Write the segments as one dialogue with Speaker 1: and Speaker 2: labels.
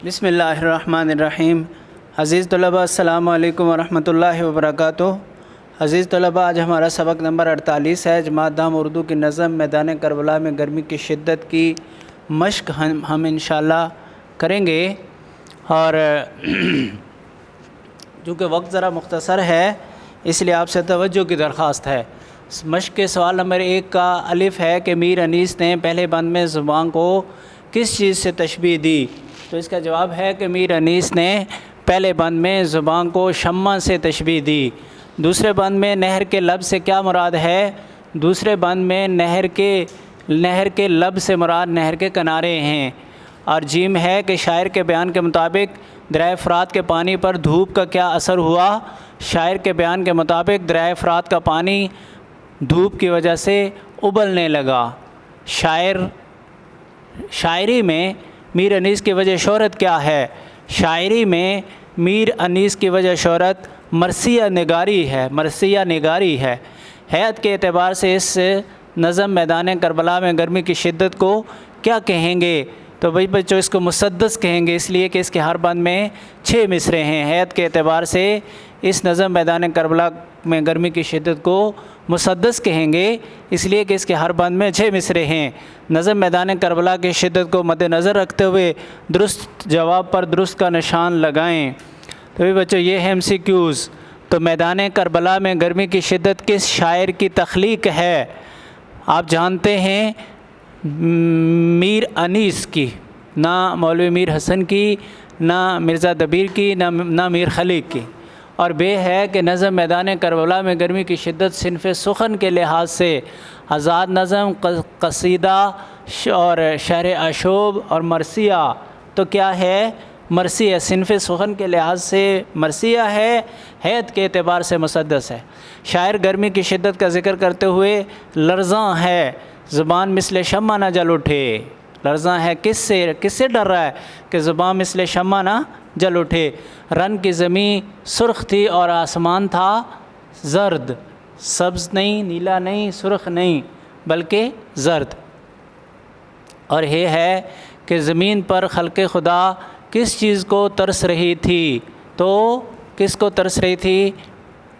Speaker 1: بسم اللہ الرحمن الرحیم۔ عزیز طلباء السلام علیکم ورحمۃ اللہ وبرکاتہ۔ عزیز طلباء، آج ہمارا سبق نمبر 48 ہے۔ جماعت دام اردو کی نظم میدان کربلا میں گرمی کی شدت کی مشق ہم انشاءاللہ کریں گے، اور چونکہ وقت ذرا مختصر ہے اس لیے آپ سے توجہ کی درخواست ہے۔ مشق کے سوال نمبر 1 کا الف ہے کہ میر انیس نے پہلے بند میں زبان کو کس چیز سے تشبیہ دی؟ تو اس کا جواب ہے کہ میر انیس نے پہلے بند میں زبان کو شمع سے تشبیہ دی۔ دوسرے بند میں نہر کے لب سے کیا مراد ہے؟ دوسرے بند میں نہر کے لب سے مراد نہر کے کنارے ہیں۔ اور جیم ہے کہ شاعر کے بیان کے مطابق دریائے فرات کے پانی پر دھوپ کا کیا اثر ہوا؟ شاعر کے بیان کے مطابق دریائے فرات کا پانی دھوپ کی وجہ سے ابلنے لگا۔ شاعری میں میر انیس کی وجہ شہرت کیا ہے؟ شاعری میں میر انیس کی وجہ شہرت مرثیہ نگاری ہے۔ حیت کے اعتبار سے اس نظم میدان کربلا میں گرمی کی شدت کو کیا کہیں گے؟ تو بھائی بچوں اس کو مسدس کہیں گے، اس لیے کہ اس کے ہر بند میں 6 مصرے ہیں۔ حیت کے اعتبار سے اس نظم میدان کربلا میں گرمی کی شدت کو مسدس کہیں گے، اس لیے کہ اس کے ہر بند میں 6 مصرے ہیں۔ نظم میدان کربلا کی شدت کو مد نظر رکھتے ہوئے درست جواب پر درست کا نشان لگائیں۔ تو بھائی بچوں یہ ہے MCQs۔ تو میدان کربلا میں گرمی کی شدت کس شاعر کی تخلیق ہے؟ آپ جانتے ہیں میر انیس کی، نہ مولوی میر حسن کی، نہ مرزا دبیر کی، نہ میر خلیق کی۔ اور بے ہے کہ نظم میدان کربلا میں گرمی کی شدت صنف سخن کے لحاظ سے آزاد نظم، قصیدہ اور شعر آشوب اور مرثیہ، تو کیا ہے؟ مرثیہ۔ صنف سخن کے لحاظ سے مرثیہ ہے، حیت کے اعتبار سے مسدس ہے۔ شاعر گرمی کی شدت کا ذکر کرتے ہوئے لرزاں ہے، زبان مثل شمع نہ جل اٹھے۔ لرزاں ہے کس سے ڈر رہا ہے؟ کہ زبان مثل شمع نہ جل اٹھے۔ رن کی زمین سرخ تھی اور آسمان تھا زرد، سبز نہیں، نیلا نہیں، سرخ نہیں، بلکہ زرد۔ اور یہ ہے کہ زمین پر خلق خدا کس چیز کو ترس رہی تھی؟ تو کس کو ترس رہی تھی؟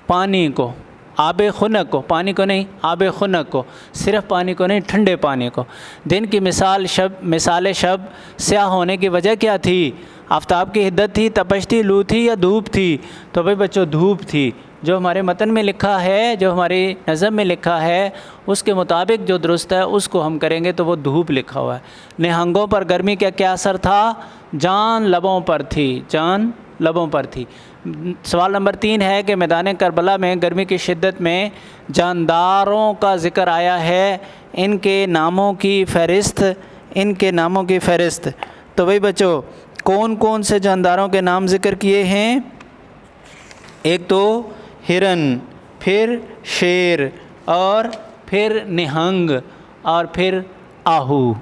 Speaker 1: پانی کو، آب خنک کو، پانی کو نہیں، آب خنک کو، صرف پانی کو نہیں، ٹھنڈے پانی کو۔ دن کی مثال شب سیاہ ہونے کی وجہ کیا تھی؟ آفتاب کی حدت تھی، تپش تھی، لو تھی یا دھوپ تھی؟ تو بھائی بچوں دھوپ تھی۔ جو ہمارے متن میں لکھا ہے، جو ہماری نظم میں لکھا ہے، اس کے مطابق جو درست ہے اس کو ہم کریں گے تو وہ دھوپ لکھا ہوا ہے۔ نہنگوں پر گرمی کا کیا اثر تھا؟ جان لبوں پر تھی۔ سوال نمبر 3 ہے کہ میدان کربلا میں گرمی کی شدت میں جانداروں کا ذکر آیا ہے، ان کے ناموں کی فہرست۔ تو بھائی بچوں کون کون سے جانداروں کے نام ذکر کیے ہیں؟ ایک تو ہرن، پھر شیر، اور پھر نہنگ، اور پھر آہو۔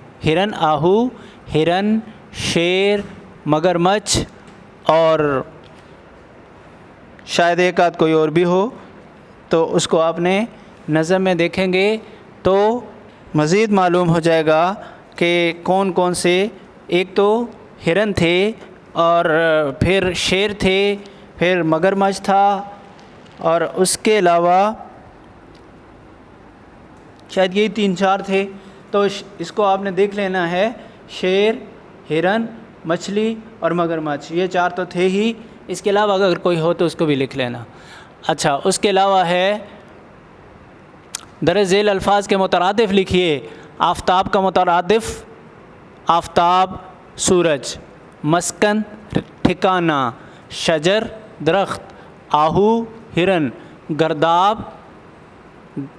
Speaker 1: ہرن، شیر، مگرمچھ، اور شاید ایک آدھ کوئی اور بھی ہو، تو اس کو آپ نے نظم میں دیکھیں گے تو مزید معلوم ہو جائے گا کہ کون کون سے۔ ایک تو ہرن تھے، اور پھر شیر تھے، پھر مگرمچھ تھا، اور اس کے علاوہ شاید یہی 3-4 تھے۔ تو اس کو آپ نے دیکھ لینا ہے، شیر، ہرن، مچھلی اور مگرمچھ، یہ 4 تو تھے ہی۔ اس کے علاوہ اگر کوئی ہو تو اس کو بھی لکھ لینا۔ اچھا، اس کے علاوہ ہے درج ذیل الفاظ کے مترادف لکھیے۔ آفتاب کا مترادف آفتاب، سورج، مسکن ٹھکانہ، شجر درخت، آہو ہرن، گرداب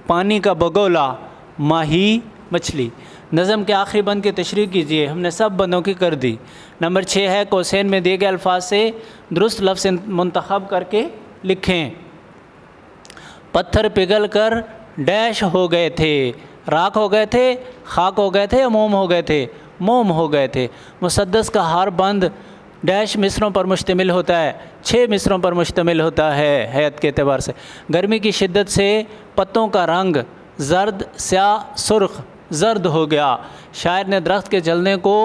Speaker 1: پانی کا بگولا، ماہی مچھلی۔ نظم کے آخری بند کی تشریح کیجیے۔ ہم نے سب بندوں کی کر دی۔ نمبر 6 ہے قوسین میں دیے گئے الفاظ سے درست لفظ منتخب کر کے لکھیں۔ پتھر پگھل کر ڈیش ہو گئے تھے، راکھ ہو گئے تھے، خاک ہو گئے تھے یا موم ہو گئے تھے؟ موم ہو گئے تھے۔ مسدس کا ہر بند ڈیش مصروں پر مشتمل ہوتا ہے، 6 مصروں پر مشتمل ہوتا ہے حیت کے اعتبار سے۔ گرمی کی شدت سے پتوں کا رنگ زرد، سیاہ، سرخ، زرد ہو گیا۔ شاعر نے درخت کے جلنے کو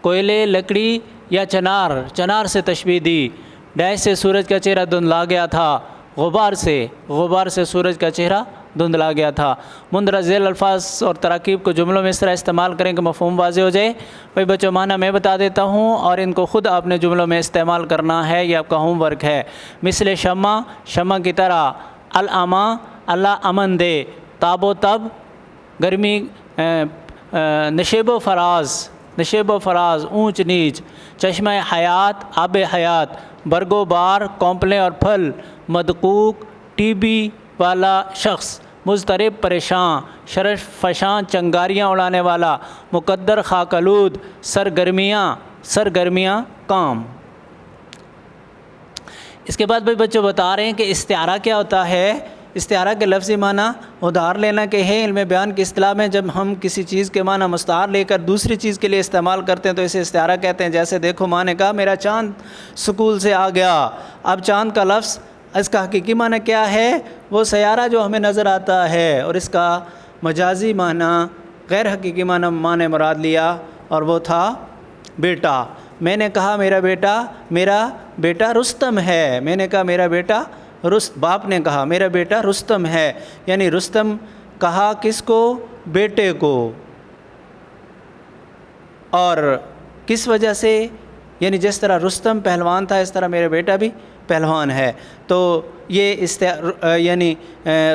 Speaker 1: کوئلے، لکڑی یا چنار سے تشبیہ دی، ڈیش سے سورج کا چہرہ دھندلا گیا تھا، غبار سے سورج کا چہرہ دھندلا گیا تھا۔ مندرجہ ذیل الفاظ اور تراکیب کو جملوں میں اس طرح استعمال کریں کہ مفہوم واضح ہو جائے۔ بھائی بچوں معنی میں بتا دیتا ہوں اور ان کو خود آپ نے جملوں میں استعمال کرنا ہے، یہ آپ کا ہوم ورک ہے۔ مثل شمع کی طرح، الاماں اللہ امن دے، تاب و تب گرمی، نشیب و فراز اونچ نیچ، چشمہ حیات آب حیات، برگ و بار کونپلیں اور پھل، مدقوق ٹی بی والا شخص، مضطرب پریشان، شرش فشاں چنگاریاں اڑانے والا، مقدر خاک آلود، سرگرمیاں کام۔ اس کے بعد بھائی بچوں بتا رہے ہیں کہ استعارہ کیا ہوتا ہے۔ استعارہ کے لفظی معنی ادھار لینا کے ہے۔ علم بیان کی اصطلاح میں جب ہم کسی چیز کے معنی مستعار لے کر دوسری چیز کے لیے استعمال کرتے ہیں تو اسے استعارہ کہتے ہیں۔ جیسے دیکھو ماں نے کہا میرا چاند سکول سے آ گیا، اب چاند کا لفظ اس کا حقیقی معنی کیا ہے؟ وہ سیارہ جو ہمیں نظر آتا ہے، اور اس کا مجازی معنی غیر حقیقی معنی مراد لیا اور وہ تھا بیٹا۔ میں نے کہا میرا بیٹا رستم ہے، میں نے کہا میرا بیٹا باپ نے کہا میرا بیٹا رستم ہے، یعنی رستم کہا کس کو؟ بیٹے کو۔ اور کس وجہ سے؟ یعنی جس طرح رستم پہلوان تھا اس طرح میرا بیٹا بھی پہلوان ہے۔ تو یہ یعنی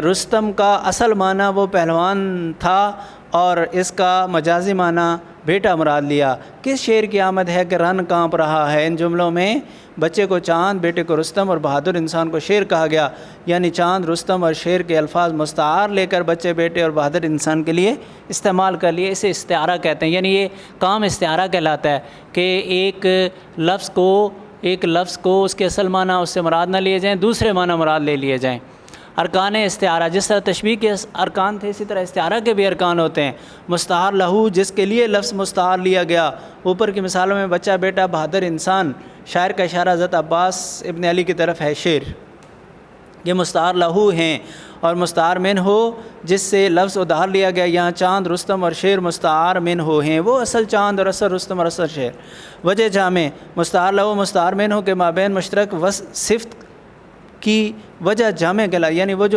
Speaker 1: رستم کا اصل معنی وہ پہلوان تھا اور اس کا مجازی معنی بیٹا مراد لیا۔ کس شعر کی آمد ہے کہ رن کانپ رہا ہے؟ ان جملوں میں بچے کو چاند، بیٹے کو رستم اور بہادر انسان کو شیر کہا گیا، یعنی چاند، رستم اور شیر کے الفاظ مستعار لے کر بچے، بیٹے اور بہادر انسان کے لیے استعمال کر لیے۔ اسے استعارہ کہتے ہیں، یعنی یہ کام استعارہ کہلاتا ہے کہ ایک لفظ کو اس کے اصل معنی اس سے مراد نہ لیے جائیں، دوسرے معنی مراد لے لیے جائیں۔ ارکان استعارہ، جس طرح تشبیہ کے ارکان تھے اسی طرح استعارہ کے بھی ارکان ہوتے ہیں۔ مستعار لہو، جس کے لیے لفظ مستعار لیا گیا۔ اوپر کی مثالوں میں بچہ، بیٹا، بہادر انسان، شاعر کا اشارہ حضرت عباس ابن علی کی طرف ہے، شعر، یہ مستعار لہو ہیں۔ اور مستعار من ہو، جس سے لفظ ادھار لیا گیا، یہاں چاند، رستم اور شیر مستعار من ہو ہیں، وہ اصل چاند اور اصل رستم اور اصل شیر۔ وجہ جامع، مستعار لہو مستعار من ہو کے مابین مشترک صفت کی وجہ جامع کہلا، یعنی وہ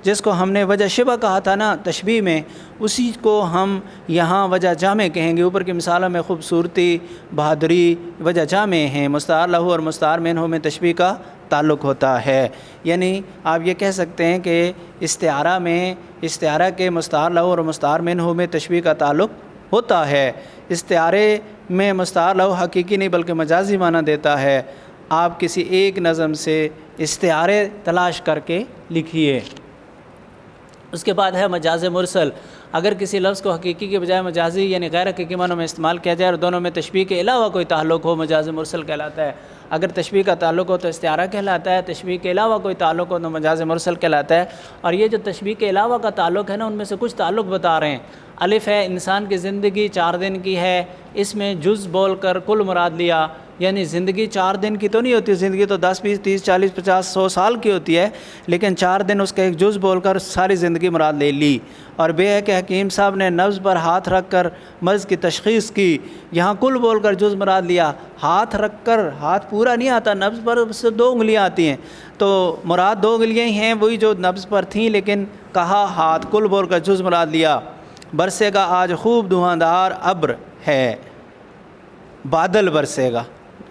Speaker 1: جس کو ہم نے وجہ شبہ کہا تھا نا تشبیہ میں، اسی کو ہم یہاں وجہ جامع کہیں گے۔ اوپر کی مثالوں میں خوبصورتی، بہادری وجہ جامع ہیں۔ مستعار لہو اور مستعار من ہو میں تشبیہ کا تعلق ہوتا ہے، یعنی آپ یہ کہہ سکتے ہیں کہ استعارہ کے مستعار لہو اور مستعار من ہو میں تشبیہ کا تعلق ہوتا ہے۔ استعارے میں مستعار لہو حقیقی نہیں بلکہ مجازی معنی دیتا ہے۔ آپ کسی ایک نظم سے استعارے تلاش کر کے لکھیے۔ اس کے بعد ہے مجاز مرسل۔ اگر کسی لفظ کو حقیقی کے بجائے مجازی یعنی غیر حقیقی معنوں میں استعمال کیا جائے اور دونوں میں تشبیہ کے علاوہ کوئی تعلق ہو، مجاز مرسل کہلاتا ہے۔ اگر تشبیہ کا تعلق ہو تو استعارہ کہلاتا ہے، تشبیہ کے علاوہ کوئی تعلق ہو تو مجاز مرسل کہلاتا ہے۔ اور یہ جو تشبیہ کے علاوہ کا تعلق ہے نا، ان میں سے کچھ تعلق بتا رہے ہیں۔ الف ہے، انسان کی زندگی 4 دن کی ہے، اس میں جز بول کر کل مراد لیا، یعنی زندگی 4 دن کی تو نہیں ہوتی، زندگی تو 10 20 30 40 50 100 سال کی ہوتی ہے، لیکن 4 دن اس کا ایک جز بول کر ساری زندگی مراد لے لی۔ اور بے ہے کہ حکیم صاحب نے نبض پر ہاتھ رکھ کر مرض کی تشخیص کی، یہاں کل بول کر جز مراد لیا۔ ہاتھ رکھ کر، ہاتھ پورا نہیں آتا، نبض پر اس سے 2 انگلیاں آتی ہیں، تو مراد 2 انگلیاں ہی ہیں، وہی جو نبض پر تھیں، لیکن کہا ہاتھ، کل بول کر جز مراد لیا۔ برسے گا آج خوب دھواندار ابر ہے، بادل برسے گا،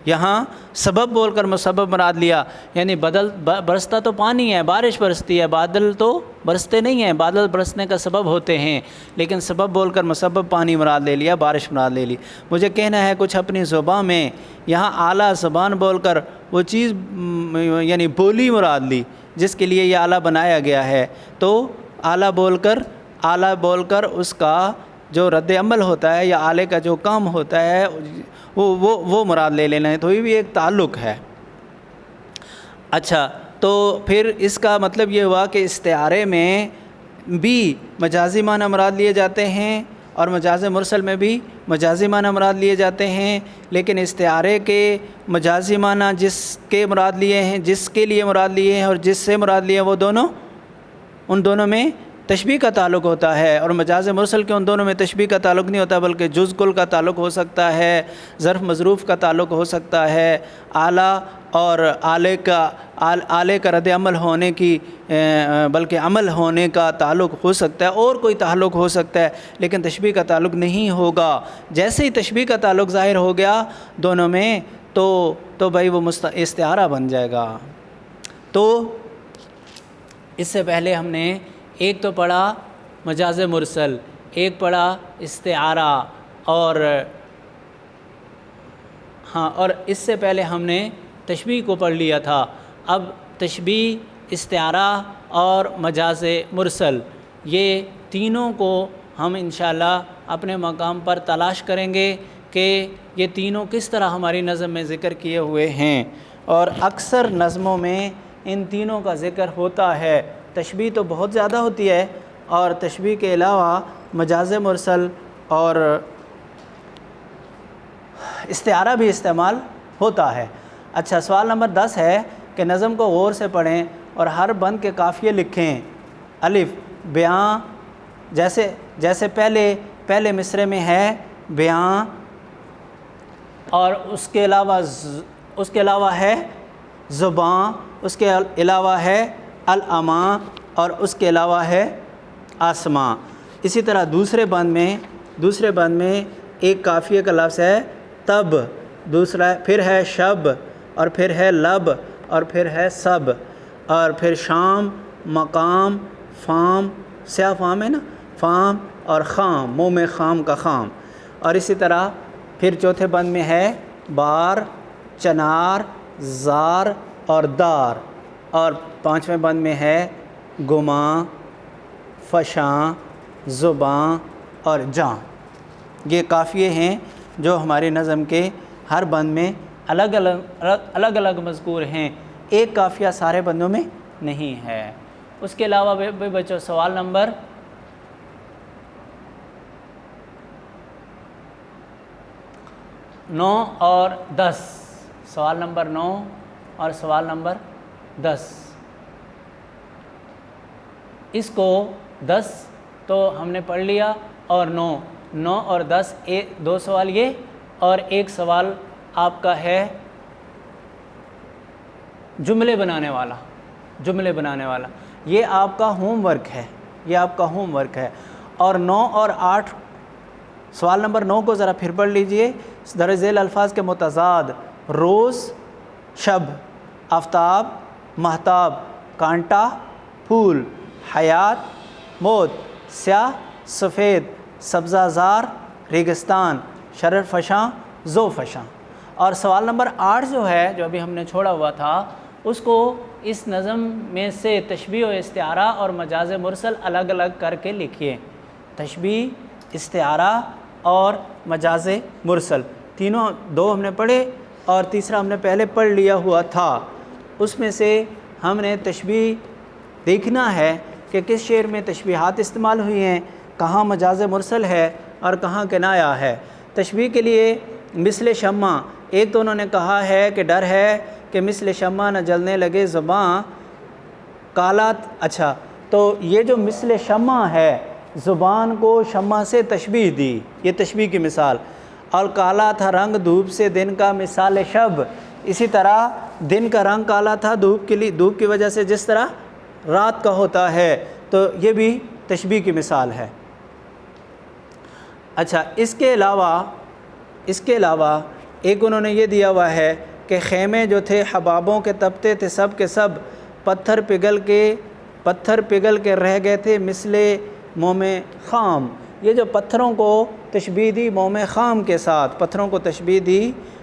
Speaker 1: یہاں سبب بول کر مسبب مراد لیا، یعنی برستا تو پانی ہے، بارش برستی ہے، بادل تو برستے نہیں ہیں، بادل برسنے کا سبب ہوتے ہیں، لیکن سبب بول کر مسبب پانی مراد لے لیا، بارش مراد لے لی۔ مجھے کہنا ہے کچھ اپنی زبان میں، یہاں اعلیٰ زبان بول کر وہ چیز یعنی بولی مراد لی جس کے لیے یہ آلہ بنایا گیا ہے، تو آلہ بول کر اس کا جو رد عمل ہوتا ہے یا آلے کا جو کام ہوتا ہے وہ مراد لے لینا ہے، تو یہ بھی ایک تعلق ہے۔ اچھا، تو پھر اس کا مطلب یہ ہوا کہ استعارے میں بھی مجازی معنی مراد لیے جاتے ہیں اور مجاز مرسل میں بھی مجازی معنی مراد لیے جاتے ہیں، لیکن استعارے کے مجازی معنی جس کے لیے مراد لیے ہیں اور جس سے مراد لیے ہیں، وہ دونوں ان دونوں میں تشبیہ کا تعلق ہوتا ہے، اور مجاز مرسل کے ان دونوں میں تشبیہ کا تعلق نہیں ہوتا بلکہ جز کل کا تعلق ہو سکتا ہے، ظرف مظروف کا تعلق ہو سکتا ہے، اعلیٰ اور آلے کا رد عمل ہونے کی بلکہ عمل ہونے کا تعلق ہو سکتا ہے، اور کوئی تعلق ہو سکتا ہے، لیکن تشبیہ کا تعلق نہیں ہوگا۔ جیسے ہی تشبیہ کا تعلق ظاہر ہو گیا دونوں میں تو بھائی وہ استعارہ بن جائے گا۔ تو اس سے پہلے ہم نے ایک تو پڑھا مجاز مرسل، ایک پڑھا استعارہ، اور اس سے پہلے ہم نے تشبیہ کو پڑھ لیا تھا۔ اب تشبیہ، استعارہ اور مجاز مرسل، یہ تینوں کو ہم انشاءاللہ اپنے مقام پر تلاش کریں گے کہ یہ تینوں کس طرح ہماری نظم میں ذکر کیے ہوئے ہیں، اور اکثر نظموں میں ان تینوں کا ذکر ہوتا ہے۔ تشبیہ تو بہت زیادہ ہوتی ہے، اور تشبیہ کے علاوہ مجاز مرسل اور استعارہ بھی استعمال ہوتا ہے۔ اچھا، سوال نمبر 10 ہے کہ نظم کو غور سے پڑھیں اور ہر بند کے قافیے لکھیں۔ الف بیاں، جیسے پہلے مصرے میں ہے بیاں، اور اس کے علاوہ ہے زباں، اس کے علاوہ ہے الاما، اور اس کے علاوہ ہے آسماں۔ اسی طرح دوسرے بند میں ایک قافیے کا لفظ ہے تب، دوسرا پھر ہے شب، اور پھر ہے لب، اور پھر ہے سب، اور پھر شام، مقام، فام، سیاہ فام ہے نا، فام، اور خام، منہ میں خام کا خام، اور اسی طرح پھر چوتھے بند میں ہے بار، چنار، زار اور دار، اور پانچویں بند میں ہے گماں، فشاں، زباں اور جاں۔ یہ قافیے ہیں جو ہماری نظم کے ہر بند میں الگ الگ مذکور ہیں، ایک قافیہ سارے بندوں میں نہیں ہے۔ اس کے علاوہ بچوں سوال نمبر 9 اور 10، سوال نمبر 9 اور سوال نمبر 10، اس کو 10 تو ہم نے پڑھ لیا، اور 9 اور 10 دو سوال یہ، اور ایک سوال آپ کا ہے جملے بنانے والا، یہ آپ کا ہوم ورک ہے، اور 9 اور 8، سوال نمبر 9 کو ذرا پھر پڑھ لیجئے۔ درج ذیل الفاظ کے متضاد: روز، شب، آفتاب، مہتاب، کانٹا، پھول، حیات، موت، سیاہ، سفید، سبزہ زار، ریگستان، شرر فشاں، ذو فشاں۔ اور سوال نمبر 8 جو ہے، جو ابھی ہم نے چھوڑا ہوا تھا، اس کو اس نظم میں سے تشبیہ و استعارہ اور مجاز مرسل الگ الگ کر کے لکھیے۔ تشبیہ، استعارہ اور مجاز مرسل، تینوں، دو ہم نے پڑھے اور تیسرا ہم نے پہلے پڑھ لیا ہوا تھا۔ اس میں سے ہم نے تشبیہ دیکھنا ہے کہ کس شعر میں تشبیہات استعمال ہوئی ہیں، کہاں مجاز مرسل ہے اور کہاں کنایہ ہے۔ تشبیہ کے لیے مثل شمع، ایک تو انہوں نے کہا ہے کہ ڈر ہے کہ مثل شمع نہ جلنے لگے زباں کالا۔ اچھا، تو یہ جو مثل شمع ہے، زبان کو شمع سے تشبیہ دی، یہ تشبیہ کی مثال، اور کالا تھا رنگ دھوپ سے دن کا مثال شب، اسی طرح دن کا رنگ کالا تھا دھوپ کی وجہ سے جس طرح رات کا ہوتا ہے، تو یہ بھی تشبیہ کی مثال ہے۔ اچھا، اس کے علاوہ ایک انہوں نے یہ دیا ہوا ہے کہ خیمے جو تھے حبابوں کے تپتے تھے سب کے سب، پتھر پگھل کے رہ گئے تھے مثل موم خام۔ یہ جو پتھروں کو تشبیہ دی موم خام کے ساتھ،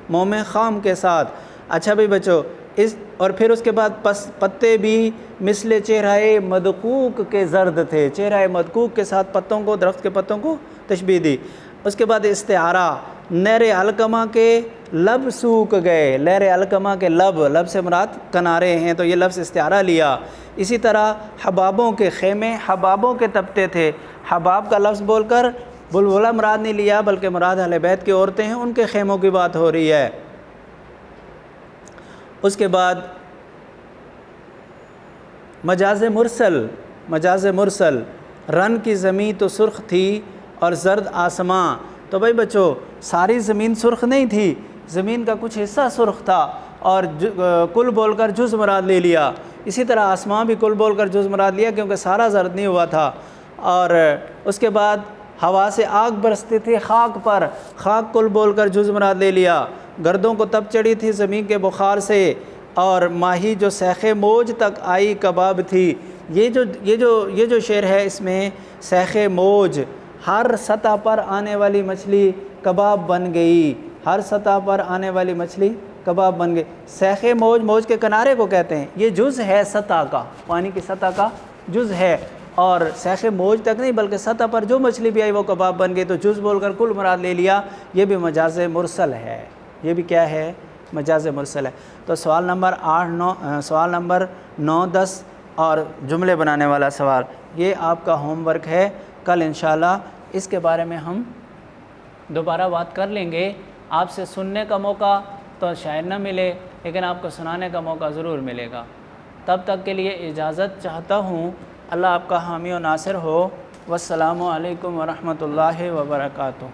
Speaker 1: موم خام کے ساتھ۔ اچھا بھائی بچو، اور پھر اس کے بعد پتے بھی مثل چہرہ مدقوق کے زرد تھے، چہرہ مدقوق کے ساتھ پتوں کو، درخت کے پتوں کو تشبیہ دی۔ اس کے بعد استعارہ، نہر علقمہ کے لب سوکھ گئے، نہر علقمہ کے لب سے مراد کنارے ہیں، تو یہ لفظ استعارہ لیا۔ اسی طرح حبابوں کے خیمے، حبابوں کے تپتے تھے، حباب کا لفظ بول کر بلبلہ مراد نہیں لیا بلکہ مراد اہل بیت کی عورتیں ہیں، ان کے خیموں کی بات ہو رہی ہے۔ اس کے بعد مجاز مرسل، رن کی زمین تو سرخ تھی اور زرد آسماں. تو بھائی بچوں ساری زمین سرخ نہیں تھی، زمین کا کچھ حصہ سرخ تھا اور کل بول کر جز مراد لے لیا. اسی طرح آسمان بھی کل بول کر جز مراد لیا کیونکہ سارا زرد نہیں ہوا تھا. اور اس کے بعد ہوا سے آگ برستی تھی خاک پر، خاک کل بول کر جز مراد لے لیا. گردوں کو تب چڑھی تھی زمین کے بخار سے، اور ماہی جو سیخ موج تک آئی کباب تھی. یہ جو شعر ہے اس میں سیخ موج، ہر سطح پر آنے والی مچھلی کباب بن گئی، ہر سطح پر آنے والی مچھلی کباب بن گئی. سیخ موج، موج کے کنارے کو کہتے ہیں، یہ جز ہے سطح کا، پانی کی سطح کا جز ہے. اور سیخ موج تک نہیں بلکہ سطح پر جو مچھلی بھی آئی وہ کباب بن گئی. تو جز بول کر کل مراد لے لیا، یہ بھی مجاز مرسل ہے. یہ بھی کیا ہے؟ مجاز مرسل ہے. تو سوال نمبر 9، 10 اور جملے بنانے والا سوال، یہ آپ کا ہوم ورک ہے. کل انشاءاللہ اس کے بارے میں ہم دوبارہ بات کر لیں گے. آپ سے سننے کا موقع تو شاید نہ ملے، لیکن آپ کو سنانے کا موقع ضرور ملے گا. تب تک کے لیے اجازت چاہتا ہوں. اللہ آپ کا حامی و ناصر ہو. والسلام علیکم ورحمۃ اللہ وبرکاتہ.